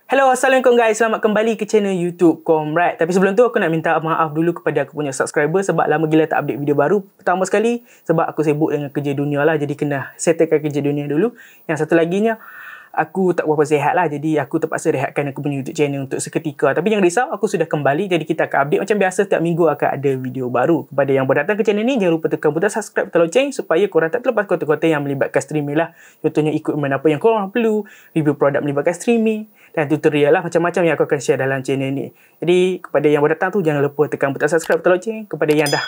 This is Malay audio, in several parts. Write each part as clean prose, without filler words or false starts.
Hello, Assalamualaikum guys. Selamat kembali ke channel YouTube Comrade. Tapi sebelum tu aku nak minta maaf dulu kepada aku punya subscriber sebab lama gila tak update video baru. Pertama sekali sebab aku sibuk dengan kerja dunia lah, jadi kena settlekan kerja dunia dulu. Yang satu laginya, aku tak berapa sihat lah, jadi aku terpaksa rehatkan aku punya YouTube channel untuk seketika. Tapi jangan risau, aku sudah kembali, jadi kita akan update macam biasa. Setiap minggu akan ada video baru. Kepada yang baru datang ke channel ni, jangan lupa tekan butang subscribe atau loceng supaya korang tak terlepas konten-konten yang melibatkan streaming lah. Contohnya equipment apa yang korang perlu, review produk melibatkan streaming, dan tutorial lah macam-macam yang aku akan share dalam channel ni. Jadi kepada yang baru datang tu, jangan lupa tekan butang subscribe atau loceng. Kepada yang dah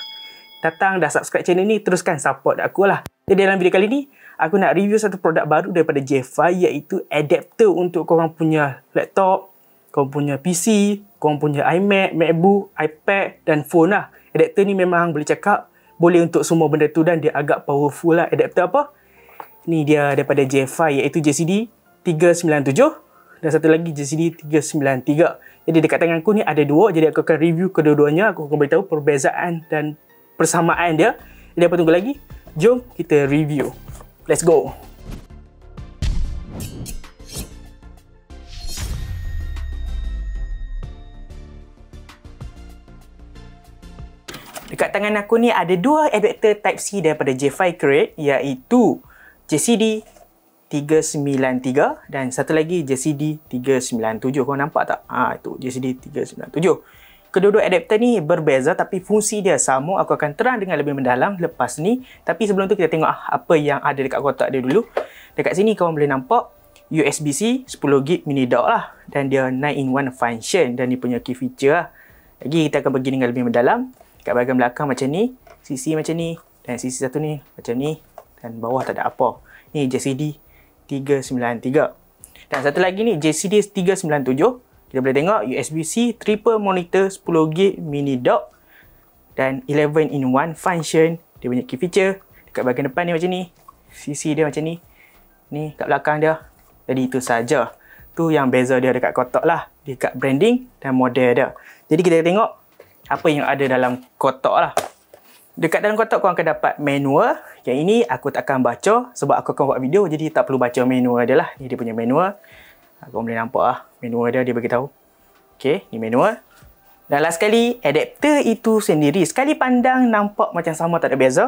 datang, dah subscribe channel ni, teruskan support aku lah. Jadi dalam video kali ni, aku nak review satu produk baru daripada Jefai, iaitu adapter untuk korang punya laptop, korang punya PC, korang punya iMac, MacBook, iPad dan phone lah. Adapter ni memang boleh cakap boleh untuk semua benda tu dan dia agak powerful lah. Adapter apa? Ni dia daripada Jefai, iaitu JCD 397 dan satu lagi JCD 393. Jadi dekat tangan aku ni ada dua, jadi aku akan review kedua-duanya. Aku akan beritahu perbezaan dan persamaan dia. Jadi apa tunggu lagi? Jom kita review. Let's go. Dekat tangan aku ni ada dua adapter Type-C daripada Jefai Create, iaitu JCD 393 dan satu lagi JCD 397. Korang nampak tak? Itu JCD 397. Kedua-dua adapter ni berbeza tapi fungsi dia sama. Aku akan terang dengan lebih mendalam lepas ni. Tapi sebelum tu kita tengok apa yang ada dekat kotak dia dulu. Dekat sini korang boleh nampak USB-C 10GB mini dock lah. Dan dia 9-in-1 function dan dia punya key feature lah. Lagi kita akan pergi dengan lebih mendalam. Dekat bahagian belakang macam ni, sisi macam ni, dan sisi satu ni macam ni, dan bawah tak ada apa. Ni JCD 393. Dan satu lagi ni JCD 397. Kita boleh tengok USB-C triple monitor 10GB mini dock dan 11-in-1 function. Dia punya key feature dekat bahagian depan ni macam ni, sisi dia macam ni, ni kat belakang dia. Jadi itu saja. Tu yang beza dia dekat kotak lah, dekat branding dan model dia. Jadi kita tengok apa yang ada dalam kotak lah. Dekat dalam kotak korang akan dapat manual. Yang ini aku tak akan baca sebab aku akan buat video, jadi tak perlu baca manual dia lah. Ni dia punya manual. Korang boleh nampak lah manual dia beritahu. Okay, ni manual. Dan last sekali, adapter itu sendiri sekali pandang nampak macam sama, tak ada beza.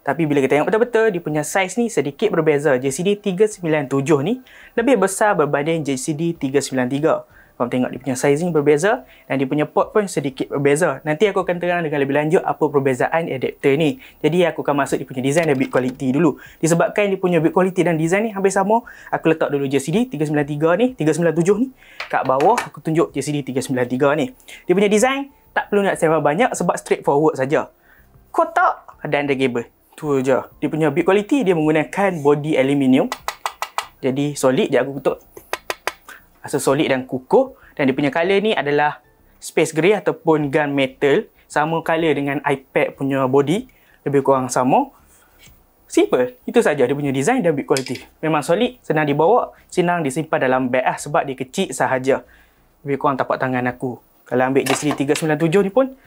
Tapi bila kita tengok betul-betul, dia punya size ni sedikit berbeza. JCD 397 ni lebih besar berbanding JCD 393. Korang tengok dia punya sizing berbeza dan dia punya port pun sedikit berbeza. Nanti aku akan terang dengan lebih lanjut apa perbezaan adapter ni. Jadi aku akan masuk dia punya design dan build quality dulu. Disebabkan dia punya build quality dan design ni hampir sama, aku letak dulu JCD 393 ni, 397 ni. Kat bawah aku tunjuk JCD 393 ni. Dia punya design tak perlu nak sewa banyak sebab straightforward saja. Kotak dan ada kabel. Tu je. Dia punya build quality dia menggunakan body aluminium. Jadi solid je aku kutuk. Rasa solid dan kukuh. Dan dia punya colour ni adalah space grey ataupun gun metal. Sama colour dengan iPad punya body. Lebih kurang sama. Simple. Itu saja dia punya design dan build quality. Memang solid, senang dibawa, senang disimpan dalam beg sebab dia kecil sahaja. Lebih kurang tapak tangan aku. Kalau ambil JCD 397 ni pun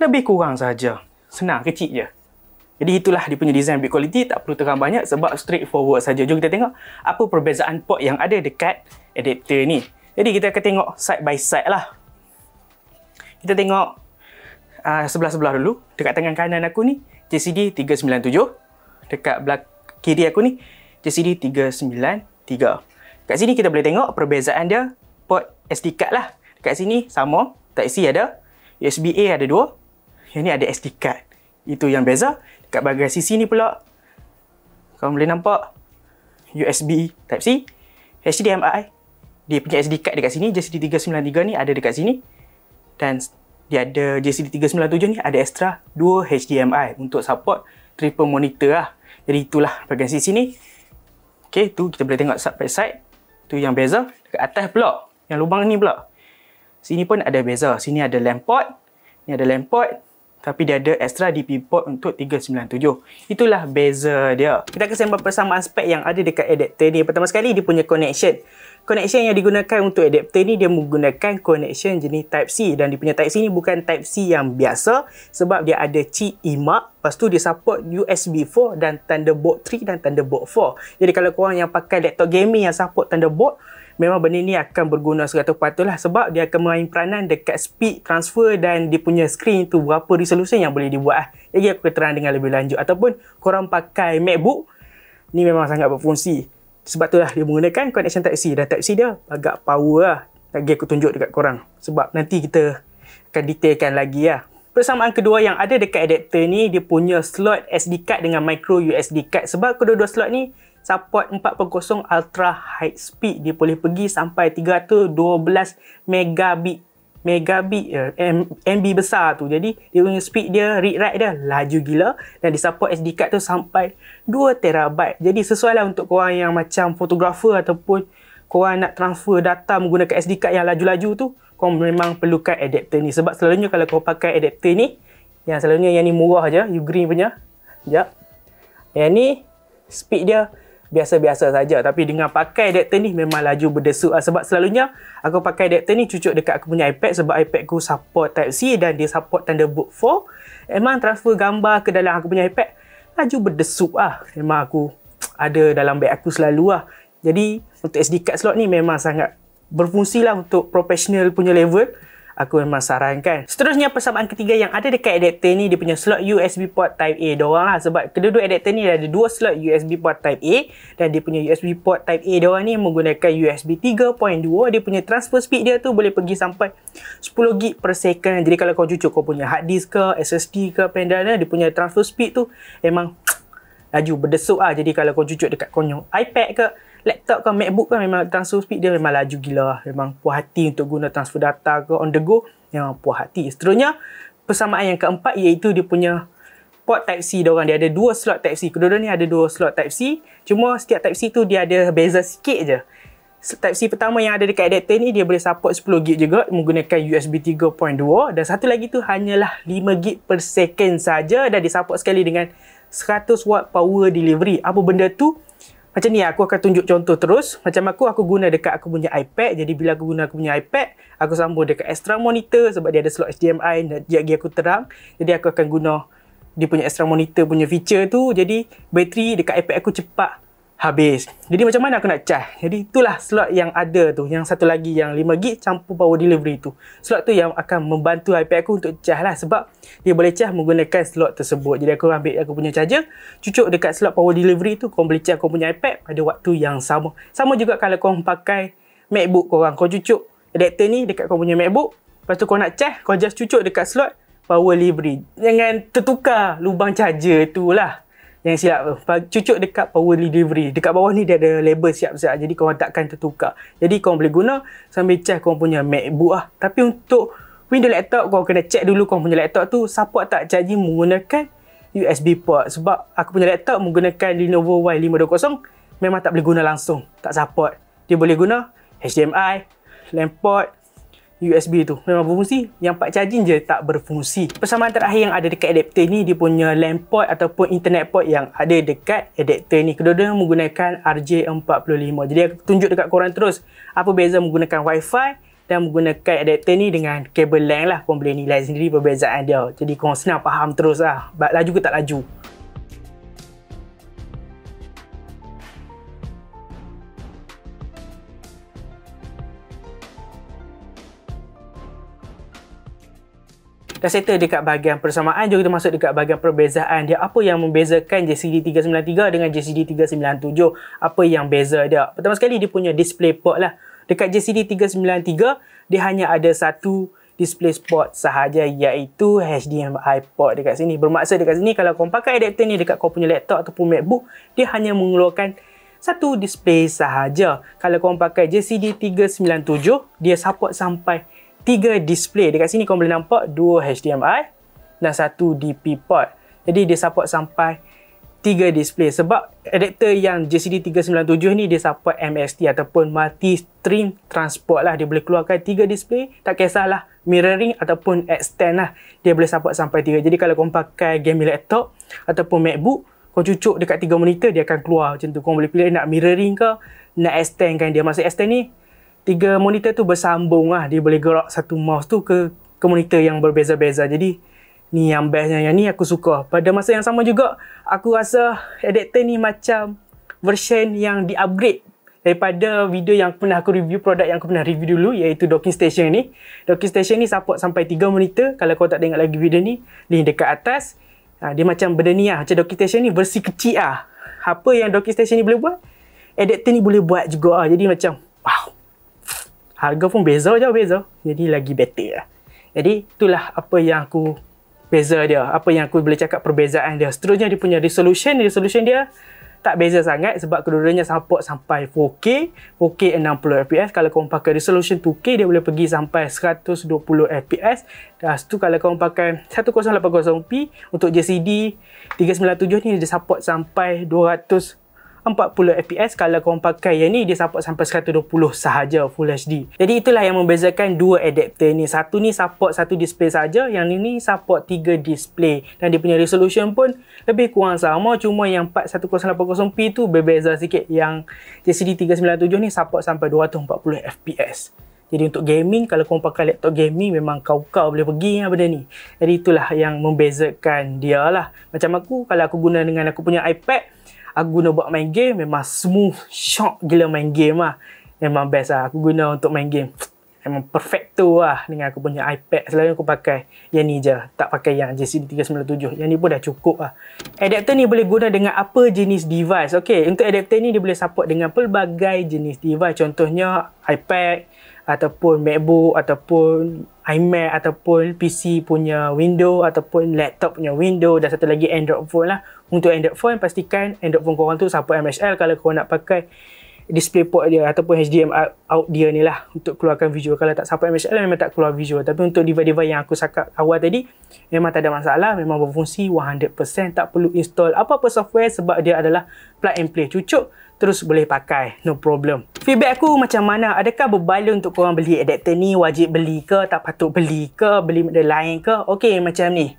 lebih kurang sahaja. Senang, kecil je. Jadi itulah dia punya design build quality, tak perlu terang banyak sebab straightforward saja. Jom kita tengok apa perbezaan port yang ada dekat adapter ni. Jadi kita akan tengok side by side lah. Kita tengok sebelah-sebelah dulu. Dekat tangan kanan aku ni JCD 397. Dekat belakang kiri aku ni JCD 393. Kat sini kita boleh tengok perbezaan dia port SD card lah. Dekat sini sama, Type-C ada, USB-A ada dua. Yang ni ada SD card. Itu yang beza. Dekat bahagian sisi ni pula, korang boleh nampak USB Type-C, HDMI. Dia punya SD card dekat sini, JCD 393 ni ada dekat sini. Dan dia ada JCD 397 ni ada extra 2 HDMI untuk support triple monitor lah. Jadi itulah bahagian sisi ni. Okay, tu kita boleh tengok side by side. Tu yang beza. Dekat atas pula, yang lubang ni pula, sini pun ada beza. Sini ada LAN port, ni ada LAN port. Tapi dia ada extra DP port untuk 397. Itulah beza dia. Kita akan sembang persamaan spek yang ada dekat adapter ni. Pertama sekali dia punya connection. Connection yang digunakan untuk adapter ni dia menggunakan connection jenis Type-C. Dan dia punya Type-C ni bukan Type-C yang biasa. Sebab dia ada chip eMMC. Lepas tu dia support USB 4 dan Thunderbolt 3 dan Thunderbolt 4. Jadi kalau korang yang pakai laptop gaming yang support Thunderbolt, memang benda ni akan berguna 100% lah, sebab dia akan main peranan dekat speed transfer dan dia punya screen tu berapa resolution yang boleh dibuat lah. Jadi aku akan terang dengan lebih lanjut. Ataupun korang pakai MacBook, ni memang sangat berfungsi. Sebab tu lah dia menggunakan connection Type-C, dan Type-C dia agak power lah. Lagi aku tunjuk dekat korang, sebab nanti kita akan detailkan lagi lah. Persamaan kedua yang ada dekat adapter ni, dia punya slot SD card dengan micro USB card. Sebab kedua-dua slot ni support 4.0 ultra high speed. Dia boleh pergi sampai 312 megabit MB besar tu. Jadi dia punya speed dia, read write dia laju gila, dan dia support SD card tu sampai 2 terabyte. Jadi sesuai lah untuk korang yang macam fotografer ataupun korang nak transfer data menggunakan SD card yang laju-laju tu, korang memang perlukan adapter ni. Sebab selalunya kalau korang pakai adapter ni, yang selalunya yang ni murah je, Ugreen punya. Sekejap. Yang ni speed dia biasa-biasa saja, tapi dengan pakai adapter ni memang laju berdesuk lah. Sebab selalunya aku pakai adapter ni cucuk dekat aku punya iPad, sebab iPad aku support Type-C dan dia support Thunderbolt 4. Memang transfer gambar ke dalam aku punya iPad laju berdesuk lah. Memang aku ada dalam bag aku selalu lah. Jadi untuk SD card slot ni memang sangat berfungsi lah untuk professional punya level. Aku memang sarankan. Seterusnya, persamaan ketiga yang ada dekat adapter ni, dia punya slot USB port Type A diorang lah. Sebab kedua-dua adapter ni ada dua slot USB port Type A, dan dia punya USB port Type A diorang ni menggunakan USB 3.2. Dia punya transfer speed dia tu boleh pergi sampai 10 GB per second. Jadi kalau kau cucuk kau punya hard disk ke, SSD ke, pendrive dia punya transfer speed tu memang laju berdesuk lah. Jadi kalau kau cucuk dekat kau iPad ke, laptop ke, MacBook ke, memang transfer speed dia memang laju gila lah. Memang puas hati untuk guna transfer data ke on the go, memang puas hati. Seterusnya, persamaan yang keempat iaitu dia punya port Type-C diorang. Dia ada dua slot Type-C. Kedua-dua ni ada dua slot Type-C. Cuma setiap Type-C tu dia ada beza sikit je. Type-C pertama yang ada dekat adapter ni, dia boleh support 10 GB juga menggunakan USB 3.2. Dan satu lagi tu hanyalah 5 GB per second saja, dan dia support sekali dengan 100 watt power delivery. Apa benda tu? Macam ni, aku akan tunjuk contoh terus. Macam aku guna dekat aku punya iPad. Jadi bila aku guna aku punya iPad, aku sambung dekat extra monitor sebab dia ada slot HDMI dan lagi aku terang. Jadi aku akan guna dia punya extra monitor punya feature tu. Jadi bateri dekat iPad aku cepat habis. Jadi macam mana aku nak charge? Jadi itulah slot yang ada tu. Yang satu lagi yang 5GB campur power delivery tu. Slot tu yang akan membantu iPad aku untuk charge lah. Sebab dia boleh charge menggunakan slot tersebut. Jadi aku ambil aku punya charger, cucuk dekat slot power delivery tu, kau boleh charge kau punya iPad pada waktu yang sama. Sama juga kalau kau pakai MacBook korang. Kau cucuk adapter ni dekat kau punya MacBook. Lepas tu kau nak charge, kau just cucuk dekat slot power delivery. Jangan tertukar lubang charger tu lah. Yang silap tu, cucuk dekat power delivery. Dekat bawah ni dia ada label siap-siap. Jadi korang takkan tertukar. Jadi korang boleh guna sambil charge korang punya MacBook lah. Tapi untuk Windows laptop, korang kena check dulu korang punya laptop tu support tak charging menggunakan USB port. Sebab aku punya laptop menggunakan Lenovo Y520 memang tak boleh guna langsung. Tak support. Dia boleh guna HDMI, LAN port, USB tu memang berfungsi, yang part charging je tak berfungsi. Persamaan terakhir yang ada dekat adapter ni, dia punya LAN port ataupun internet port yang ada dekat adapter ni. Kedua-dua menggunakan RJ45. Jadi aku tunjuk dekat korang terus apa beza menggunakan Wi-Fi dan menggunakan adapter ni dengan kabel LAN lah. Korang boleh nilai sendiri perbezaan dia. Jadi korang senang faham terus lah, laju ke tak laju. Dah settle dekat bahagian persamaan, jom kita masuk dekat bahagian perbezaan dia. Apa yang membezakan JCD 393 dengan JCD 397? Apa yang beza dia? Pertama sekali, dia punya display port lah. Dekat JCD 393, dia hanya ada satu display port sahaja, iaitu HDMI port dekat sini. Bermaksud dekat sini, kalau kau pakai adapter ni dekat kau punya laptop ataupun MacBook, dia hanya mengeluarkan satu display sahaja. Kalau kau pakai JCD 397, dia support sampai 3 display. Dekat sini kau boleh nampak 2 HDMI dan 1 DP port. Jadi dia support sampai 3 display. Sebab adapter yang JCD 397 ni dia support MST ataupun multi stream transport lah. Dia boleh keluarkan 3 display, tak kisahlah mirroring ataupun extend lah. Dia boleh support sampai 3. Jadi kalau kau pakai gaming laptop ataupun MacBook, kau cucuk dekat 3 monitor, dia akan keluar macam tu. Kau boleh pilih nak mirroring ke, nak extend kan dia. Maksud extend ni, 3 monitor tu bersambung lah. Dia boleh gerak satu mouse tu ke monitor yang berbeza-beza. Jadi ni yang bestnya, yang ni aku suka. Pada masa yang sama juga, aku rasa adapter ni macam version yang di-upgrade daripada video yang pernah aku review, produk yang aku pernah review dulu, iaitu docking station ni. Docking station ni support sampai 3 monitor. Kalau kau tak tengok lagi video ni, link dekat atas. Dia macam benda ni lah, macam docking station ni versi kecil lah. Apa yang docking station ni boleh buat, adapter ni boleh buat juga lah. Jadi macam wow, harga pun beza je, jadi lagi better lah. Jadi itulah apa yang aku beza dia, apa yang aku boleh cakap perbezaan dia. Seterusnya dia punya resolution dia tak beza sangat sebab kedua-duanya support sampai 4K 60fps. Kalau korang pakai resolution 2K, dia boleh pergi sampai 120fps. Dan tu kalau korang pakai 1080p untuk JCD 397 ni, dia support sampai 240fps. Kalau korang pakai yang ni, dia support sampai 120 sahaja Full HD. Jadi itulah yang membezakan dua adapter ni. Satu ni support satu display saja, yang ni support 3 display. Dan dia punya resolution pun lebih kurang sama, cuma yang 1080p tu berbeza sikit. Yang JCD 397 ni support sampai 240fps. Jadi untuk gaming, kalau korang pakai laptop gaming, memang kau boleh pergi lah benda ni. Jadi itulah yang membezakan dia lah. Macam aku, kalau aku guna dengan aku punya iPad, aku guna buat main game, memang smooth, shock gila main game lah. Memang best lah aku guna untuk main game. Memang perfecto lah dengan aku punya iPad. Selalu aku pakai yang ni je, tak pakai yang JCD 397. Yang ni pun dah cukup lah. Adapter ni boleh guna dengan apa jenis device. Okay, untuk adapter ni dia boleh support dengan pelbagai jenis device. Contohnya iPad, ataupun MacBook, ataupun iMac, ataupun PC punya window, ataupun laptop punya window, dan satu lagi Android phone lah. Untuk Android phone, pastikan Android phone korang tu support MHL kalau korang nak pakai display port dia ataupun HDMI out dia ni lah untuk keluarkan visual. Kalau tak support MHL memang tak keluar visual. Tapi untuk device-device yang aku cakap awal tadi, memang tak ada masalah, memang berfungsi 100%, tak perlu install apa-apa software sebab dia adalah plug and play, cucuk terus boleh pakai, no problem. Feedback aku macam mana? Adakah berbaloi untuk korang beli adapter ni? Wajib beli ke? Tak patut beli ke? Beli benda lain ke? Okay, macam ni.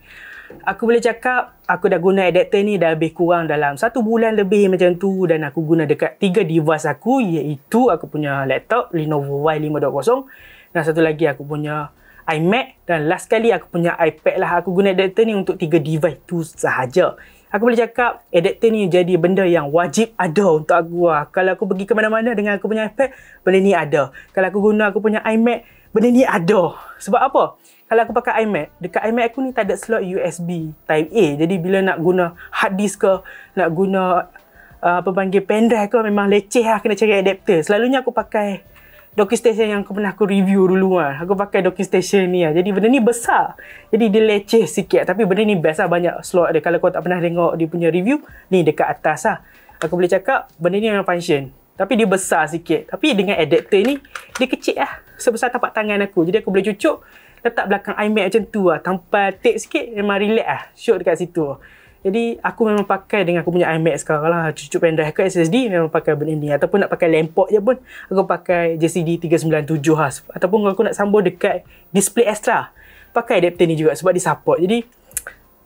Aku boleh cakap, aku dah guna adapter ni dah lebih kurang dalam 1 bulan lebih macam tu. Dan aku guna dekat 3 device aku, iaitu aku punya laptop Lenovo Y520, dan satu lagi aku punya iMac, dan last kali aku punya iPad lah. Aku guna adapter ni untuk 3 device tu sahaja. Aku boleh cakap adapter ni jadi benda yang wajib ada untuk aku lah. Kalau aku pergi ke mana-mana dengan aku punya iPad, benda ni ada. Kalau aku guna aku punya iMac, benda ni ada. Sebab apa? Kalau aku pakai iMac, dekat iMac aku ni tak ada slot USB Type A. Jadi bila nak guna hard disk ke, nak guna apa panggil pendrive ke, memang leceh lah kena cari adapter. Selalunya aku pakai docking station yang pernah aku review dulu lah. Aku pakai docking station ni lah. Jadi benda ni besar. Jadi dia leceh sikit. Tapi benda ni best lah, banyak slot dia. Kalau kau tak pernah tengok dia punya review, ni dekat atas lah. Aku boleh cakap benda ni memang function. Tapi dia besar sikit. Tapi dengan adapter ni, dia kecil lah. Sebesar tapak tangan aku. Jadi aku boleh cucuk, letak belakang iMac macam tu lah. Tanpa tape sikit, memang relax lah. Shoot dekat situ. Jadi aku memang pakai dengan aku punya iMac sekarang lah. Cucuk pendrive ke SSD, memang pakai benda ni. Ataupun nak pakai lempok je pun, aku pakai JCD 397 lah. Ataupun kalau aku nak sambung dekat display extra, pakai adapter ni juga sebab dia support.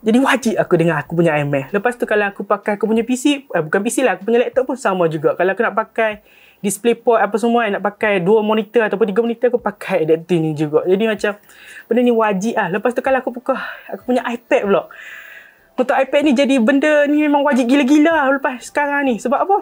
Jadi wajib aku dengan aku punya iMac. Lepas tu kalau aku pakai aku punya PC, bukan PC lah, aku punya laptop pun sama juga. Kalau aku nak pakai display port apa semua, nak pakai 2 monitor ataupun 3 monitor, aku pakai adapter ni juga. Jadi macam benda ni wajib lah. Lepas tu kalau aku buka aku punya iPad pula, untuk iPad ni jadi benda ni memang wajib gila-gila lepas sekarang ni. Sebab apa?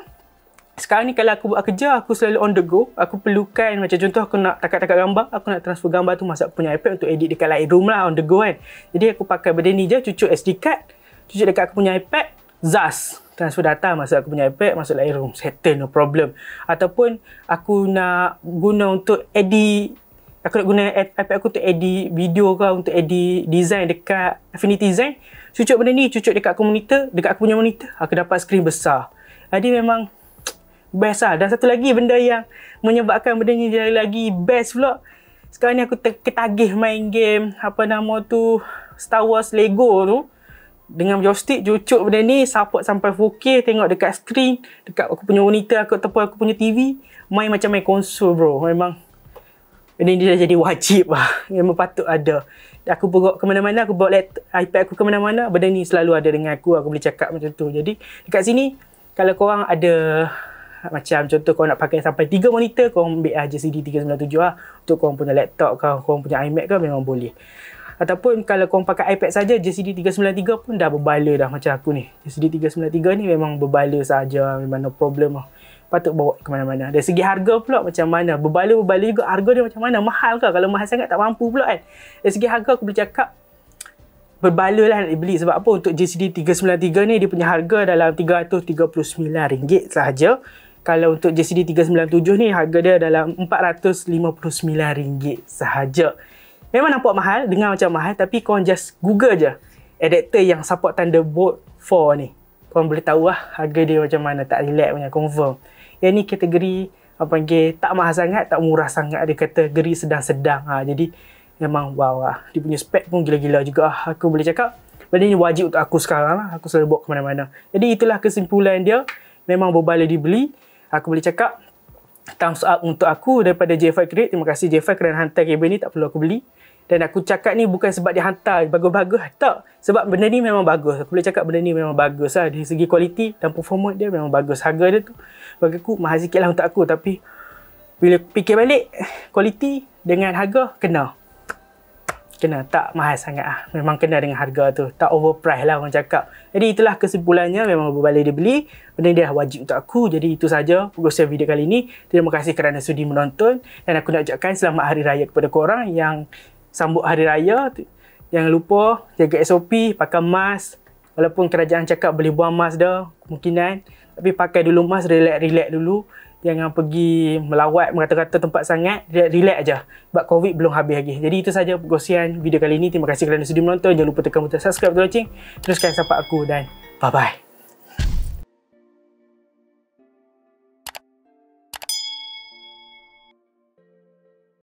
Sekarang ni kalau aku buat kerja, aku selalu on the go. Aku perlukan, macam contoh aku nak takat-takat gambar, aku nak transfer gambar tu masuk aku punya iPad untuk edit dekat Lightroom lah, on the go kan. Jadi aku pakai benda ni je, cucuk SD card, cucuk dekat aku punya iPad, ZAS, transfer data masuk aku punya iPad, masuk Lightroom, settle, no problem. Ataupun aku nak guna untuk edit, aku nak guna iPad aku untuk edit video ke, untuk edit design dekat Affinity Design, cucuk benda ni, cucuk dekat aku monitor, dekat aku punya monitor, aku dapat skrin besar. Jadi memang best lah. Dan satu lagi benda yang menyebabkan benda ni jadi lagi best pula, sekarang ni aku ketagih main game, apa nama tu, Star Wars Lego tu, dengan joystick cucuk benda ni, support sampai 4K, tengok dekat screen, dekat aku punya monitor, ataupun aku punya TV, main macam main konsol bro. Memang benda ni dah jadi wajib lah, memang patut ada. Aku bawa ke mana-mana, aku bawa iPad aku ke mana-mana, benda ni selalu ada dengan aku boleh cakap macam tu. Jadi dekat sini, kalau korang ada macam contoh korang nak pakai sampai 3 monitor, korang ambil JCD 397 lah. Untuk korang punya laptop ke, korang punya iMac ke, memang boleh. Ataupun kalau korang pakai iPad saja, JCD 393 pun dah berbaloi dah macam aku ni. JCD 393 ni memang berbaloi saja, memang no problem lah. patut bawa ke mana-mana. Dari segi harga pula macam mana? Berbala-berbala juga harga dia macam mana? Mahal ke? Kalau mahal sangat tak mampu pula kan. Dari segi harga aku boleh cakap berbala lah nak dibeli. Sebab apa? Untuk JCD 393 ni dia punya harga dalam RM339 sahaja. Kalau untuk JCD 397 ni harga dia dalam RM459 sahaja. Memang nampak mahal, dengar macam mahal, tapi korang just Google je adapter yang support Thunderbolt 4 ni. Korang boleh tahu lah harga dia macam mana, tak relax punya, confirm. Yang ni kategori apa panggil, tak mahal sangat, tak murah sangat, dia kategori sedang-sedang. Jadi memang wow lah. Dia punya spek pun gila-gila juga. Aku boleh cakap benda ni wajib untuk aku sekarang lah. Aku selalu bawa ke mana-mana. Jadi itulah kesimpulan dia. Memang berbala dibeli. Aku boleh cakap thumbs up untuk aku daripada J5 Create. Terima kasih J5 kerana hantar kabel ni, tak perlu aku beli. Dan aku cakap ni bukan sebab dia hantar bagus-bagus, tak. Sebab benda ni memang bagus. Aku boleh cakap benda ni memang bagus lah. Dari segi kualiti dan performance dia memang bagus. Harga dia tu bagi aku mahal sikit lah untuk aku. Tapi bila fikir balik, kualiti dengan harga kena. Tak mahal sangat lah. Memang kena dengan harga tu. Tak overprice lah orang cakap. Jadi itulah kesimpulannya. Memang berbala dia beli. Benda dia wajib untuk aku. Jadi itu saja perkongsian video kali ini. Terima kasih kerana sudi menonton. Dan aku nak ucapkan selamat Hari Raya kepada korang yang sambut Hari Raya. Jangan lupa jaga SOP, pakai mask. Walaupun kerajaan cakap boleh buang mask dah, kemungkinan. Tapi pakai dulu mask, relax dulu. Jangan pergi melawat merata-rata tempat sangat. Relax aja. Sebab COVID belum habis lagi. Jadi itu saja perkongsian video kali ini. Terima kasih kerana sudi menonton. Jangan lupa tekan butang subscribe untuk watching. Teruskan support aku dan bye-bye.